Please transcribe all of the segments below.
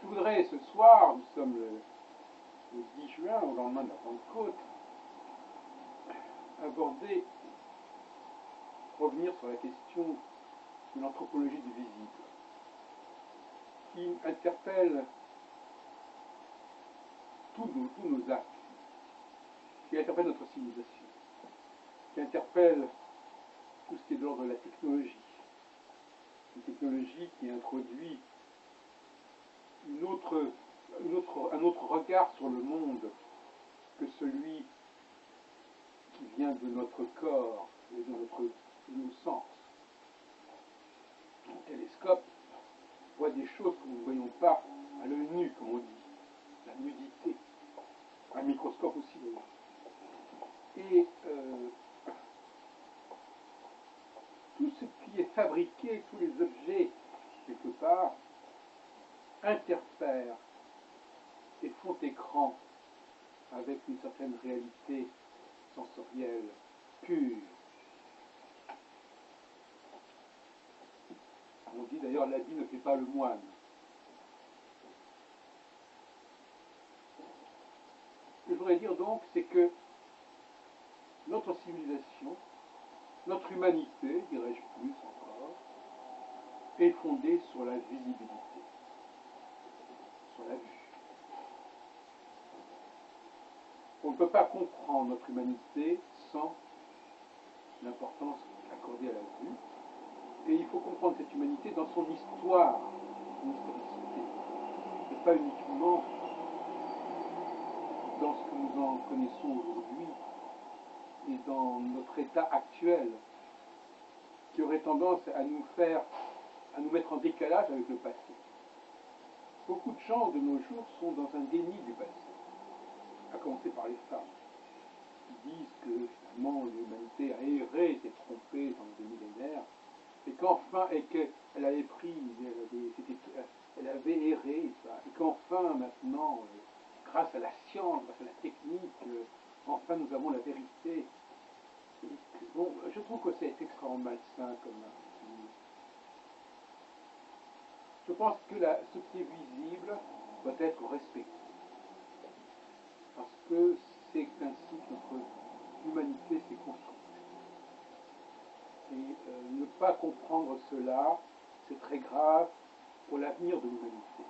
Je voudrais ce soir, nous sommes le 10 juin, au lendemain de la Pentecôte, revenir sur la question de l'anthropologie du visible, qui interpelle tous nos actes, qui interpelle notre civilisation, qui interpelle tout ce qui est de l'ordre de la technologie. Une technologie qui introduit un autre regard sur le monde que celui qui vient de notre corps et de nos sens. Un télescope voit des choses que nous ne voyons pas à l'œil nu, comme on dit, la nudité. Un microscope aussi, d'ailleurs. Et tout ce qui est fabriqué, tous les objets, quelque part, interfèrent et font écran avec une certaine réalité sensorielle pure. On dit d'ailleurs l'habit ne fait pas le moine. Ce que je voudrais dire donc, c'est que notre civilisation, notre humanité, dirais-je plus encore, est fondée sur la visibilité, sur la vue. On ne peut pas comprendre notre humanité sans l'importance accordée à la vue. Et il faut comprendre cette humanité dans son histoire, son historicité, et pas uniquement dans ce que nous en connaissons aujourd'hui et dans notre état actuel, qui aurait tendance à nous mettre en décalage avec le passé. Beaucoup de gens de nos jours sont dans un déni du passé, à commencer par les femmes, qui disent que finalement l'humanité a erré, s'est trompée dans des millénaires, et qu'elle avait pris, elle avait erré, et qu'enfin maintenant, grâce à la science, grâce à la technique, enfin nous avons la vérité. Bon, je trouve que c'est extrêmement malsain comme attitude. Je pense que ce qui est visible doit être respecté. Parce que c'est ainsi que notre humanité s'est construite. Et ne pas comprendre cela, c'est très grave pour l'avenir de l'humanité.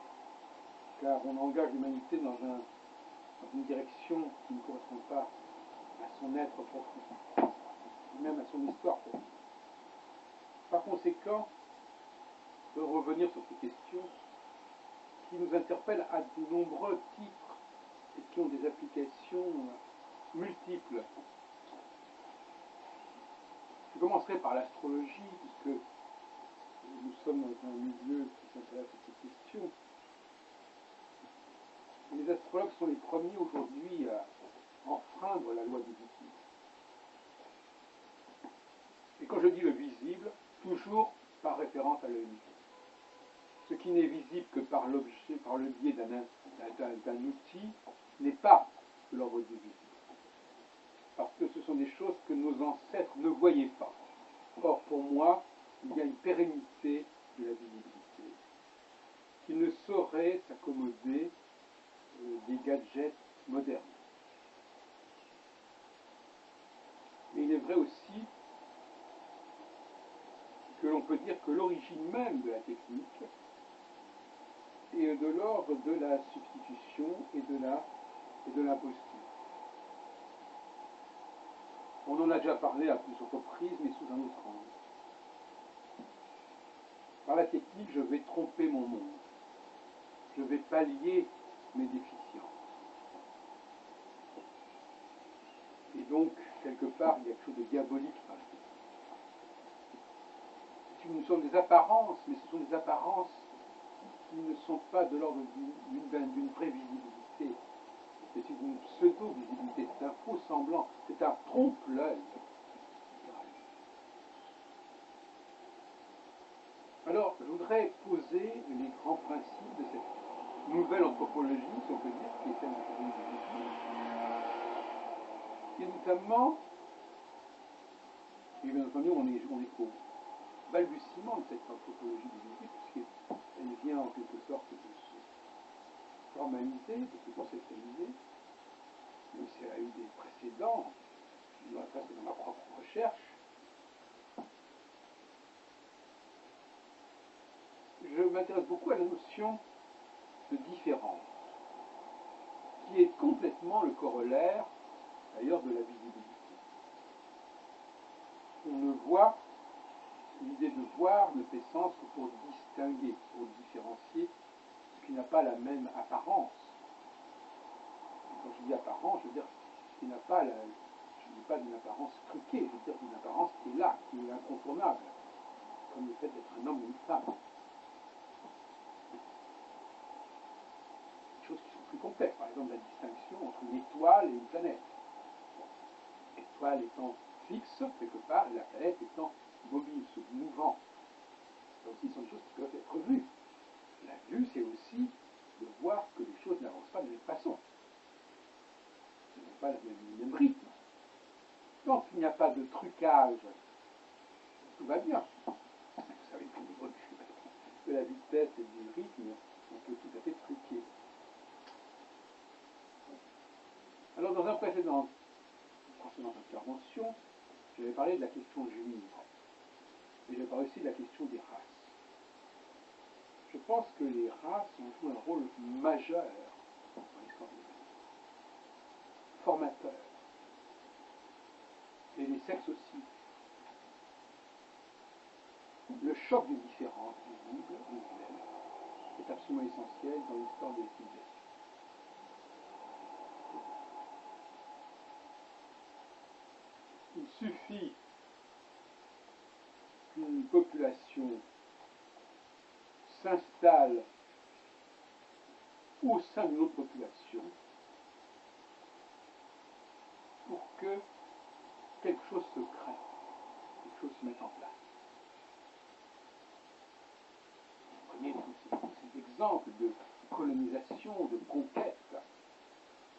Car on engage l'humanité dans une direction qui ne correspond pas à son être profond, même à son histoire profonde. Par conséquent, de revenir sur ces questions qui nous interpellent à de nombreux titres et qui ont des applications multiples. Je commencerai par l'astrologie, puisque nous sommes dans un milieu qui s'intéresse à ces questions. Les astrologues sont les premiers aujourd'hui à enfreindre la loi du visible. Et quand je dis le visible, toujours par référence à l'œil nu. Ce qui n'est visible que par l'objet, par le biais d'un outil, n'est pas de l'ordre du visible. Parce que ce sont des choses que nos ancêtres ne voyaient pas. Or, pour moi, il y a une pérennité de la visibilité qui ne saurait s'accommoder des gadgets modernes. Mais il est vrai aussi que l'on peut dire que l'origine même de la technique est de l'ordre de la substitution et de l'imposture. On en a déjà parlé à plusieurs reprises, mais sous un autre angle. Par la technique, je vais tromper mon monde. Je vais pallier mes déficiences. Et donc, quelque part, il y a quelque chose de diabolique dans la technique. Ce sont des apparences, mais ce sont des apparences qui ne sont pas de l'ordre d'une prévisibilité. C'est une pseudo-visibilité, c'est un faux semblant, c'est un trompe-l'œil. Alors, je voudrais poser les grands principes de cette nouvelle anthropologie, si on peut dire, qui est celle de l'anthropologie. Et notamment, et bien entendu, on est au balbutiement de cette anthropologie du visible, puisqu'elle vient en quelque sorte de se conceptualiser, même si elle a eu des précédents, je dois passer dans ma propre recherche. Je m'intéresse beaucoup à la notion de différence, qui est complètement le corollaire, d'ailleurs, de la visibilité. On ne voit, l'idée de voir ne fait sens que pour distinguer, pour différencier ce qui n'a pas la même apparence. Et quand je dis apparence, je veux dire ce qui n'a pas je ne dis pas d'une apparence truquée, je veux dire d'une apparence qui est là, qui est incontournable, comme le fait d'être un homme ou une femme. Des choses qui sont plus complexes, par exemple la distinction entre une étoile et une planète. L'étoile étant fixe quelque part et la planète étant mobile, se mouvant. Ça aussi, ce sont des choses qui peuvent être vues. La vue, c'est aussi de voir que les choses n'avancent pas de la même façon. Elles n'ont pas le même rythme. Tant qu'il n'y a pas de trucage, tout va bien. Vous savez qu'au niveau de la vitesse et du rythme, on peut tout à fait truquer. Alors, dans une précédente intervention, j'avais parlé de la question juive. Et j'ai parlé aussi de la question des races. Je pense que les races ont joué un rôle majeur dans l'histoire de l'humanité. Formateur. Et les sexes aussi. Le choc des différences visuelles est absolument essentiel dans l'histoire des civilisations. Il suffit qu'une population s'installe au sein d'une autre population pour que quelque chose se crée, quelque chose se mette en place. Vous voyez tous ces exemples de colonisation, de conquête,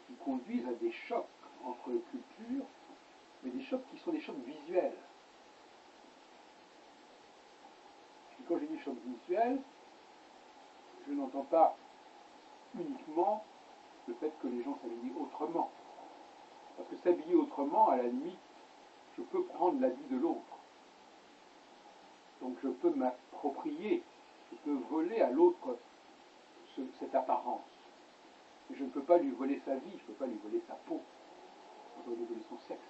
qui conduisent à des chocs entre cultures, mais des chocs qui sont des chocs visuels. Et quand je dis choc visuel, je n'entends pas uniquement le fait que les gens s'habillent autrement. Parce que s'habiller autrement, à la limite, je peux prendre l'habit de l'autre. Donc je peux m'approprier, je peux voler à l'autre cette apparence. Mais je ne peux pas lui voler sa vie, je ne peux pas lui voler sa peau, je ne peux pas lui voler son sexe.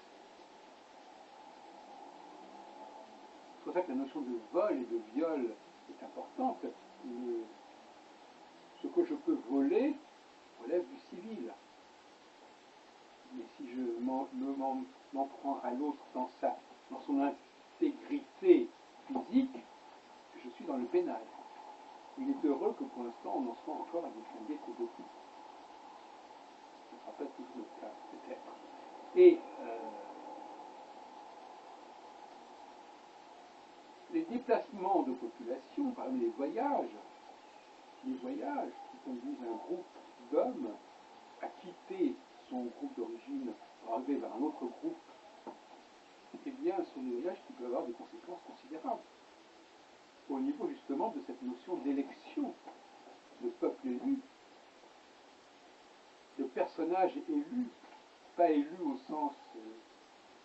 C'est pour ça que la notion de vol et de viol est importante. Ce que je peux voler relève du civil. Mais si je m'en prends à l'autre dans son intégrité physique, je suis dans le pénal. Il est heureux que pour l'instant on en soit encore à distinguer ces deux types. Ce ne sera pas toujours le cas, peut-être. Et les déplacements de population, par exemple les voyages qui conduisent un groupe d'hommes à quitter son groupe d'origine pour arriver vers un autre groupe, eh bien, sont des voyages qui peuvent avoir des conséquences considérables. Au niveau justement de cette notion d'élection, de peuple élu, de personnage élu, pas élu au sens,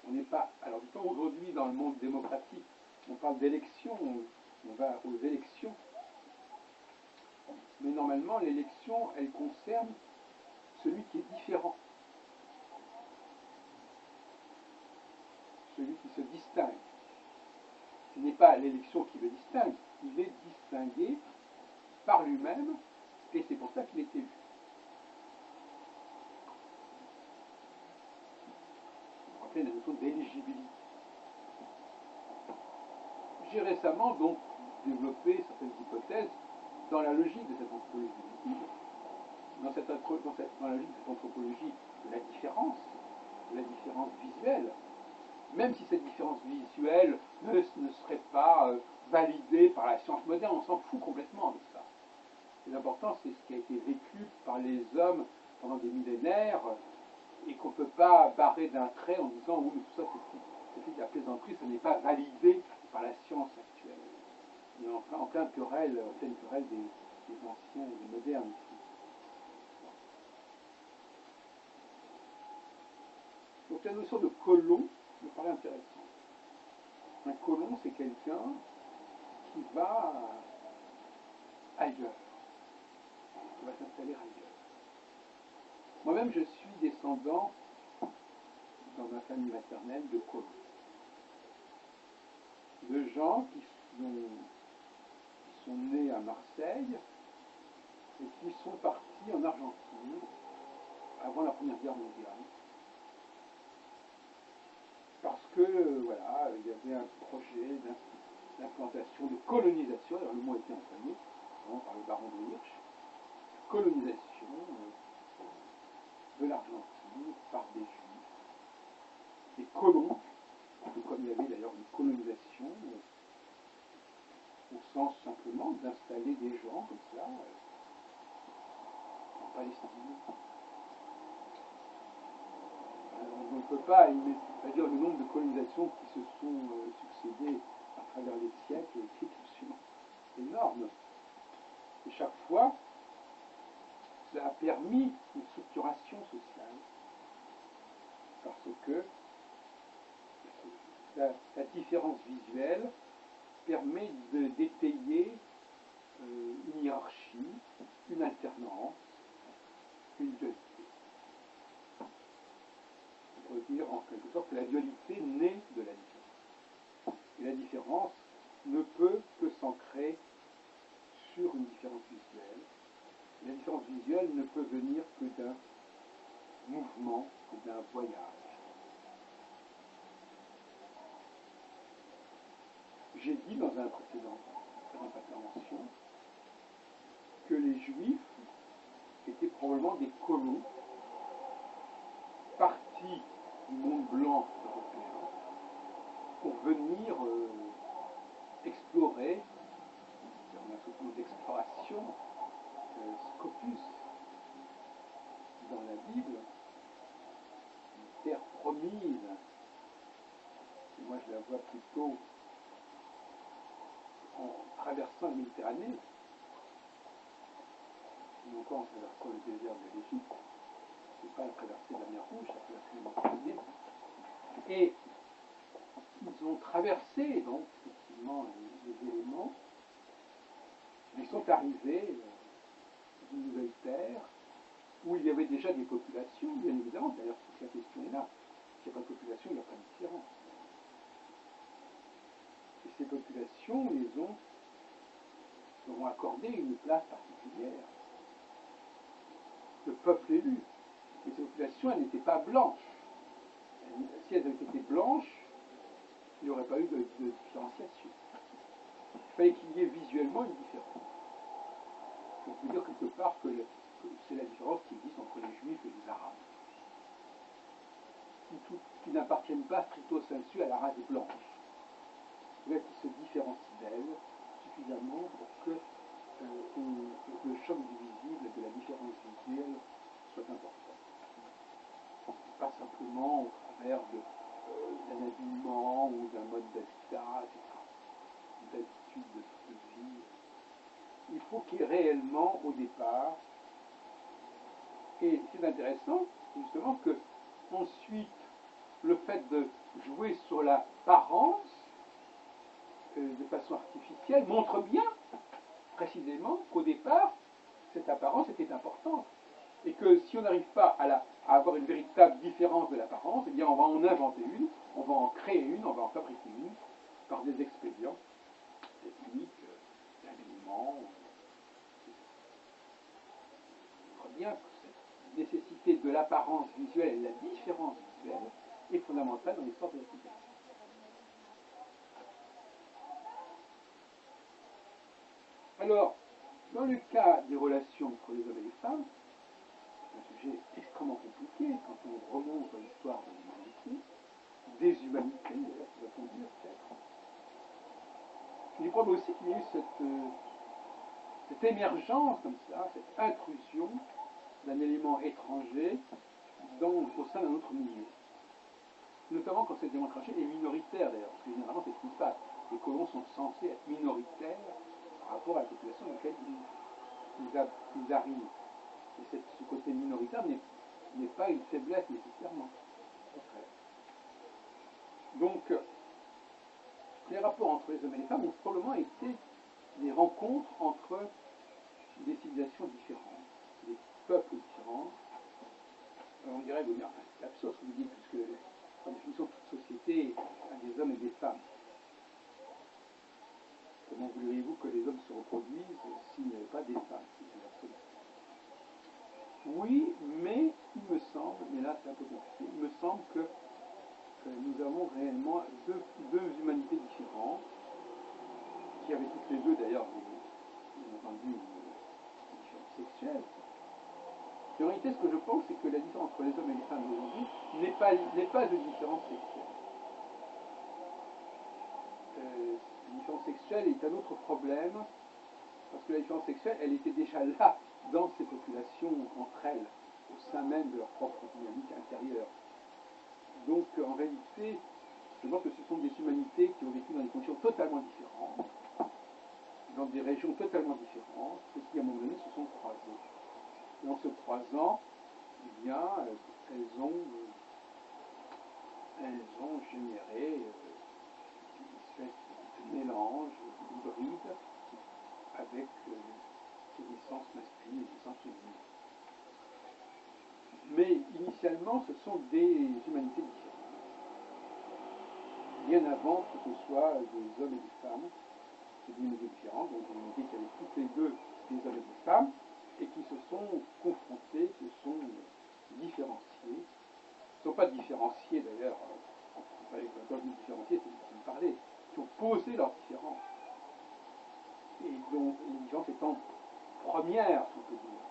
on n'est pas, alors du temps aujourd'hui dans le monde démocratique, on parle d'élection, on va aux élections, mais normalement l'élection, elle concerne celui qui est différent, celui qui se distingue. Ce n'est pas l'élection qui le distingue, il est distingué par lui-même, et c'est pour ça qu'il est élu. On appelle la notion d'éligibilité. J'ai récemment donc développé certaines hypothèses dans la logique de cette anthropologie cognitive, dans la logique de cette anthropologie de la différence visuelle, même si cette différence visuelle ne serait pas validée par la science moderne, on s'en fout complètement de ça. Ce qui est important, c'est ce qui a été vécu par les hommes pendant des millénaires et qu'on ne peut pas barrer d'un trait en disant oui, mais tout ça c'est de la plaisanterie, ça n'est pas validé par la science actuelle. Il y a en pleine querelle des anciens et des modernes ici. Donc la notion de colon me paraît intéressante. Un colon, c'est quelqu'un qui va ailleurs, qui va s'installer ailleurs. Moi-même, je suis descendant, dans ma famille maternelle, de colons. De gens qui sont nés à Marseille et qui sont partis en Argentine avant la Première Guerre mondiale. Parce que, voilà, il y avait un projet d'implantation, de colonisation, alors le mot a été employé par le baron de Hirsch, colonisation de l'Argentine par des Juifs, des colons, comme il y avait d'ailleurs une colonisation, au sens simplement d'installer des gens comme ça, en Palestine. Alors, on ne peut pas dire le nombre de colonisations qui se sont succédées à travers les siècles est absolument énorme. Et chaque fois, ça a permis une structuration sociale. Parce que la différence visuelle permet d'étayer une hiérarchie, une alternance, une dualité. On peut dire en quelque sorte que la dualité naît de la différence. Et la différence ne peut que s'ancrer sur une différence visuelle. Et la différence visuelle ne peut venir que d'un mouvement, que d'un voyage. J'ai dit dans une précédente intervention que les Juifs étaient probablement des colons partis du monde blanc européen pour venir explorer, on a ce mot d'exploration, Scopus, dans la Bible, une terre promise. Et moi je la vois plutôt en traversant la Méditerranée, ou encore en traversant le désert de l'Égypte. C'est pas la traversée de la mer Rouge, la traversée de la Méditerranée. Et ils ont traversé donc effectivement les éléments. Ils sont arrivés dans une nouvelle terre où il y avait déjà des populations, bien évidemment. D'ailleurs, toute la question est là. S'il n'y a pas de population, il n'y a pas de différence. Et ces populations leur ont accordé une place particulière. Le peuple élu. Et ces populations, elles n'étaient pas blanches. Si elles avaient été blanches, il n'y aurait pas eu de différenciation. Il fallait qu'il y ait visuellement une différence. On peut dire quelque part que c'est la différence qui existe entre les Juifs et les Arabes, qui n'appartiennent pas stricto sensu à la race blanche, mais qui se différencient d'elle suffisamment pour que le choc du visible et de la différence visuelle soit important. Pas simplement au travers d'un habillement ou d'un mode d'habitat, etc., d'habitude de vie. Il faut qu'il y ait réellement au départ, et c'est intéressant justement que ensuite le fait de jouer sur l'apparence de façon artificielle montre bien précisément qu'au départ cette apparence était importante et que si on n'arrive pas à avoir une véritable différence de l'apparence, eh bien on va en inventer une, on va en créer une, on va en fabriquer une par des expédients techniques, d'habillement. On voit bien que cette nécessité de l'apparence visuelle et de la différence visuelle est fondamentale dans l'histoire de la civilisation. Alors, dans le cas des relations entre les hommes et les femmes, c'est un sujet extrêmement compliqué quand on remonte à l'histoire de l'humanité, des humanités, d'ailleurs, pourrait-on dire peut-être. Il est probable aussi qu'il y ait eu cette émergence comme ça, cette intrusion d'un élément étranger au sein d'un autre milieu. Notamment quand cet élément étranger est minoritaire d'ailleurs, parce que généralement c'est ce qui se passe. Les colons sont censés être minoritaires par rapport à la population dans laquelle ils arrivent. Et ce côté minoritaire n'est pas une faiblesse nécessairement. Après. Donc, les rapports entre les hommes et les femmes ont probablement été des rencontres entre des civilisations différentes, des peuples différents. On dirait, vous dire, c'est absurde ce que vous dites, puisque en définition, toute société a des hommes et des femmes. Comment voudriez-vous que les hommes se reproduisent s'il n'y avait pas des femmes? Oui, mais il me semble, mais là c'est un peu compliqué, il me semble que nous avons réellement deux humanités différentes, qui avaient toutes les deux d'ailleurs, bien entendu, une différence sexuelle. Et en réalité, ce que je pense, c'est que la différence entre les hommes et les femmes d'aujourd'hui n'est pas une différence sexuelle. La différence sexuelle est un autre problème, parce que la différence sexuelle, elle était déjà là dans ces populations entre elles, au sein même de leur propre dynamique intérieure. Donc en réalité, je pense que ce sont des humanités qui ont vécu dans des conditions totalement différentes, dans des régions totalement différentes, et qui à un moment donné se sont croisées. Et en se croisant, eh bien, elles ont généré une espèce de mélange hybride avec des essences masculines et des essences féminines. Mais initialement, ce sont des humanités différentes. Bien avant que ce soit des hommes et des femmes, des humanités différentes, donc des humanités qui avaient toutes les deux des hommes et des femmes, et qui se sont confrontés, qui se sont différenciés. Ils ne sont pas différenciés d'ailleurs, quand je dis différenciés, c'est ce que vous parlez, qui ont posé leurs différences. Et dont les différences étant premières, si on peut dire.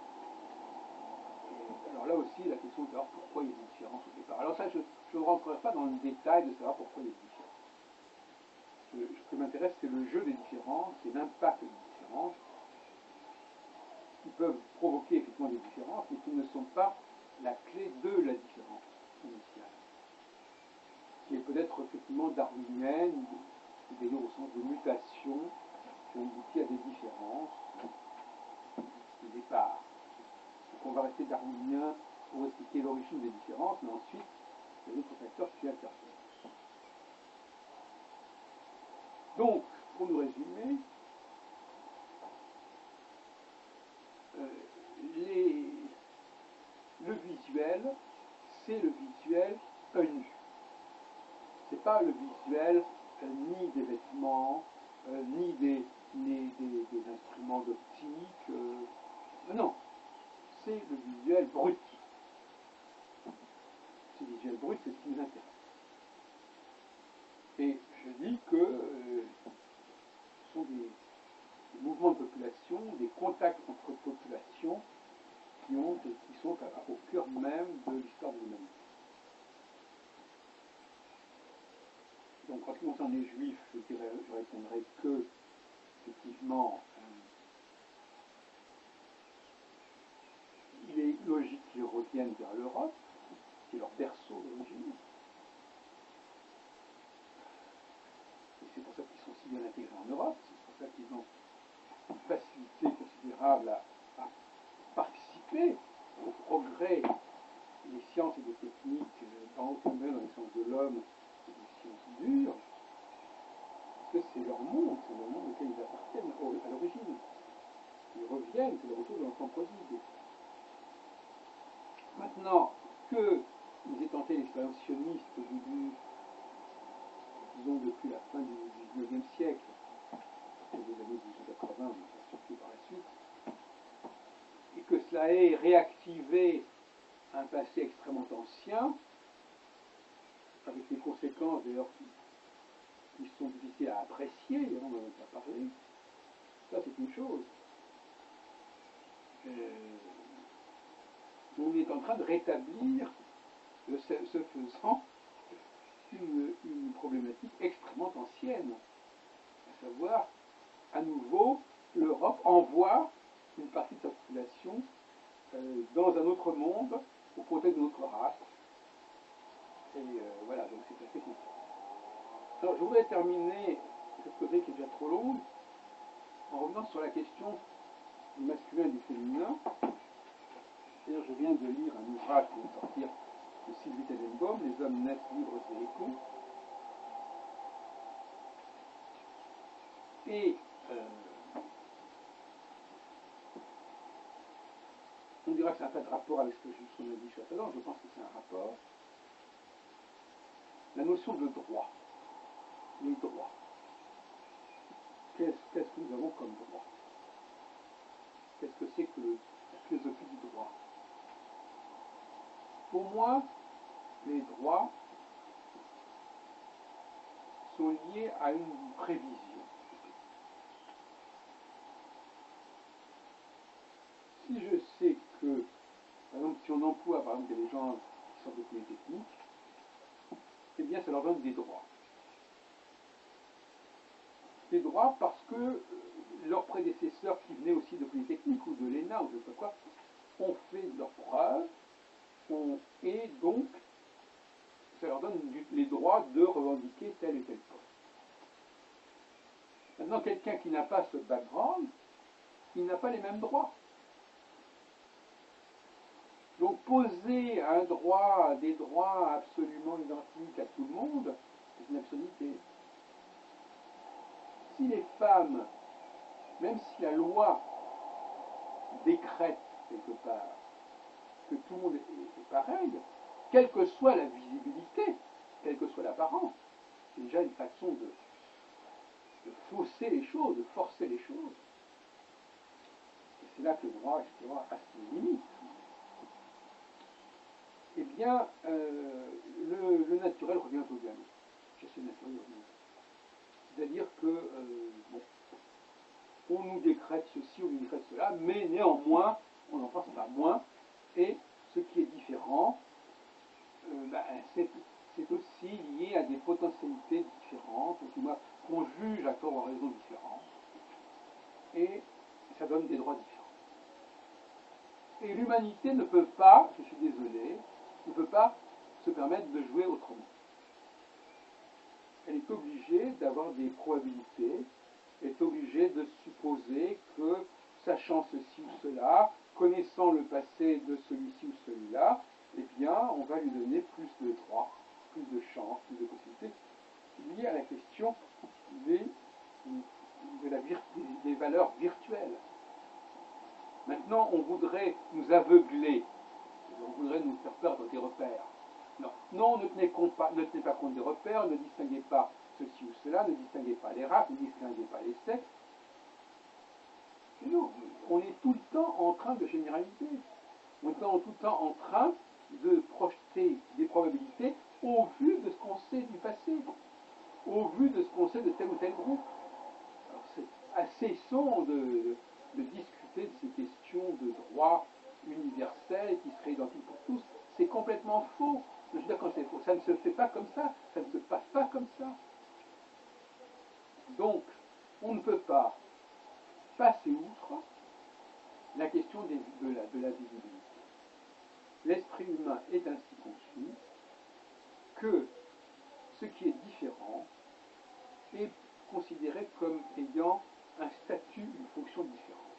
Et alors là aussi, la question de savoir pourquoi il y a des différences au départ. Alors ça, je ne rentrerai pas dans le détail de savoir pourquoi il y a des différences. Ce qui m'intéresse, c'est le jeu des différences et l'impact des différences, qui peuvent provoquer effectivement des différences, mais qui ne sont pas la clé de la différence initiale, qui est peut-être effectivement darwinienne, d'ailleurs au sens de mutation, qui ont abouti à des différences au départ. Donc on va rester darwinien pour expliquer l'origine des différences, mais ensuite, il y a d'autres facteurs qui interviennent. Donc, pour nous résumer, le visuel, c'est le visuel œil nu. C'est pas le visuel ni des vêtements, ni des instruments d'optique. Non, c'est le visuel brut. Ce visuel brut, c'est ce qui nous intéresse. Et je dis que ce sont des mouvements de population, des contacts entre populations qui sont au cœur même de l'histoire de l'humanité. Donc, en ce qui concerne les juifs, je répondrai que, effectivement, il est logique qu'ils reviennent vers l'Europe, qui est leur berceau d'origine. Et c'est pour ça qu'ils sont si bien intégrés en Europe, c'est pour ça qu'ils ont une facilité considérable à participer au progrès des sciences et des techniques, dans autant même dans les sciences de l'homme et des sciences dures, parce que c'est leur monde auquel ils appartiennent à l'origine. Ils reviennent, c'est le retour de l'enfant prodigue. Maintenant qu'ils aient tenté l'expérience sioniste au début, disons depuis la fin du XIXe siècle, des années 1880, surtout par la suite, et que cela ait réactivé un passé extrêmement ancien, avec des conséquences d'ailleurs qui sont difficiles à apprécier, on n'en a pas parlé, ça c'est une chose. On est en train de rétablir, ce faisant, une problématique extrêmement ancienne, à savoir, à nouveau, l'Europe envoie une partie de sa population dans un autre monde au profit de notre race. Et voilà, donc c'est assez compliqué. Alors je voudrais terminer cette causerie qui est déjà trop longue en revenant sur la question du masculin et du féminin. C'est-à-dire, je viens de lire un ouvrage qui vient de sortir de Sylvie Tenenbaum, Les hommes naissent libres et égaux. Et on dira que ça n'a pas de rapport avec ce qu'on a dit jusqu'à présent, je pense que c'est un rapport. La notion de droit, les droits. Qu'est-ce que nous avons comme droit? Qu'est-ce que c'est que la philosophie du droit? Pour moi, les droits sont liés à une prévision. Si je sais que, par exemple, si on emploie par exemple des gens qui sortent de Polytechnique, eh bien ça leur donne des droits. Des droits parce que leurs prédécesseurs qui venaient aussi de Polytechnique ou de l'ENA ou je ne sais pas quoi, ont fait leurs preuves, et donc ça leur donne les droits de revendiquer tel et tel poste. Maintenant, quelqu'un qui n'a pas ce background, il n'a pas les mêmes droits. Donc poser un droit, des droits absolument identiques à tout le monde, c'est une absurdité. Si les femmes, même si la loi décrète quelque part que tout le monde est pareil, quelle que soit la visibilité, quelle que soit l'apparence, c'est déjà une façon de fausser les choses, de forcer les choses. Et c'est là que le droit, etc., a ses limites. Eh bien, le naturel revient au galop. Qu'est-ce que le naturel revient? C'est-à-dire que, bon, on nous décrète ceci, on nous décrète cela, mais néanmoins, on n'en pense pas moins, et ce qui est différent, c'est aussi lié à des potentialités différentes, qu'on juge à tort ou à raison différentes, et ça donne des droits différents. Et l'humanité ne peut pas, je suis désolé, ne peut pas se permettre de jouer autrement. Elle est obligée d'avoir des probabilités, elle est obligée de supposer que, sachant ceci ou cela, connaissant le passé de celui-ci ou celui-là, eh bien, on va lui donner plus de droits, plus de chances, plus de possibilités, liées à la question des valeurs virtuelles. Maintenant, on voudrait nous aveugler, on voudrait nous faire perdre des repères. Non, ne tenez pas compte des repères, ne distinguez pas ceci ou cela, ne distinguez pas les races, ne distinguez pas les sexes. Et non, on est tout le temps en train de généraliser. On est tout le temps en train de projeter des probabilités au vu de ce qu'on sait du passé, au vu de ce qu'on sait de tel ou tel groupe. Alors cessons de discuter de ces questions de droit universel qui serait identique pour tous. C'est complètement faux. Je veux dire, quand c'est faux, ça ne se fait pas comme ça, ça ne se passe pas comme ça. Donc, on ne peut pas passer outre la question de la visibilité. L'esprit humain est ainsi conçu que ce qui est différent est considéré comme ayant un statut, une fonction différente.